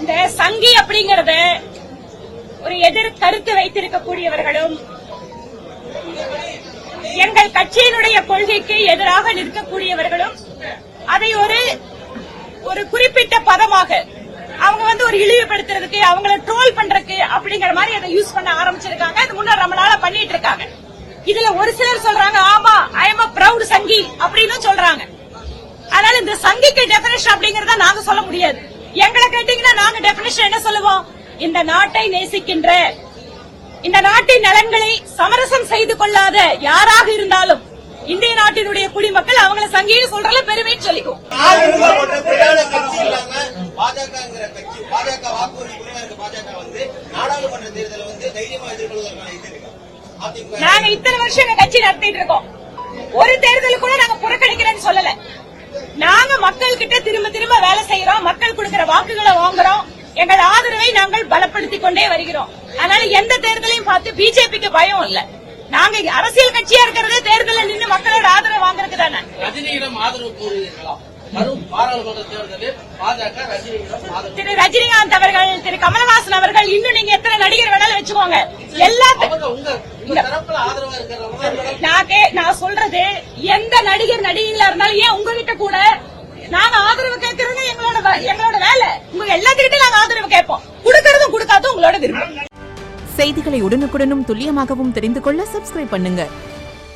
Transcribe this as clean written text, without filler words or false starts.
இந்த சங்கி அப்படிங்கறத ஒரு எதிர் கருத்து வைத்திருக்கக்கூடியவர்களும் எங்கள் கட்சியினுடைய கொள்கைக்கு எதிராக நிற்கக்கூடியவர்களும் அதை ஒரு குறிப்பிட்ட பதமாக அவங்க ஒரு இழிவுபடுத்துறதுக்கு அவங்கள ட்ரோல் பண்றதுக்கு அப்படிங்கிற மாதிரி அதை யூஸ் பண்ண ஆரம்பிச்சிருக்காங்க. அது முன்னாடி ரொம்ப நாளா பண்ணிட்டு இருக்காங்க. இதுல ஒரு சிலர் சொல்றாங்க, ஆமா ஐ எம் a proud சங்கி அப்படின்னு சொல்றாங்க. அதனால இந்த சங்கிக்கு டெபினிஷன் அப்படிங்கறத நாங்க சொல்ல முடியாது. எங்களை கேட்டீங்கன்னா நாங்க டெபினிஷன் என்ன சொல்லுவோம்? இந்த நாட்டை நேசிக்கின்ற, இந்த நாட்டின் நலன்களை சமரசம் செய்து கொள்ளாத யாராக இருந்தாலும் இந்திய நாட்டினுடைய குடிமக்கள் அவங்களை சங்கின்னு சொல்றதுல பெருமைன்னு சொல்லிக்கும். நாங்க இத்தனை வருஷம் எங்க கட்சி நடத்திட்டு இருக்கோம். ஒரு தேர்தல் கூட நாங்க புறக்கணிக்கிறேன்னு சொல்லல. நாங்க மக்கள் கிட்ட திரும்ப திரும்ப வேலை செய்யறோம். மக்கள் கொடுக்கிற வாக்குகளை வாங்குறோம். எங்கள் ஆதரவை நாங்கள் பலப்படுத்திக் கொண்டே வருகிறோம். அதனால எந்த தேர்தலையும் பார்த்து பிஜேபிக்கு பயம் இல்ல. நாங்க அரசியல் கட்சியா இருக்கிறதே தேர்தலில் நின்று மக்களோட ஆதரவு வாங்குறதுக்கு தானே. ரஜினியிடம் ஆதரவு கூறுவீர்களா? வரும் பாராளுமன்ற தேர்தலில் பாஜக திரு ரஜினிகாந்த் அவர்கள், திரு கமலஹாசன் அவர்கள், இன்னும் நீங்க எத்தனை நடிகர் வேணாலும் வச்சுக்கோங்க, எல்லாத்துக்கும் நான் சொல்றது, எந்த நடிகர் நடிகைகளா இருந்தாலும் ஏன் உங்ககிட்ட கூட நாங்க ஆதரவு கேட்கறது எங்களோட வேலை. உங்க எல்லாத்துக்கிட்ட நாங்க ஆதரவு கேட்போம். கொடுக்கறதும் கொடுக்காதும் உங்களோட விருப்பம். செய்திகளை உடனுக்குடனும் துல்லியமாகவும் தெரிந்து கொள்ள சப்ஸ்கிரைப் பண்ணுங்க.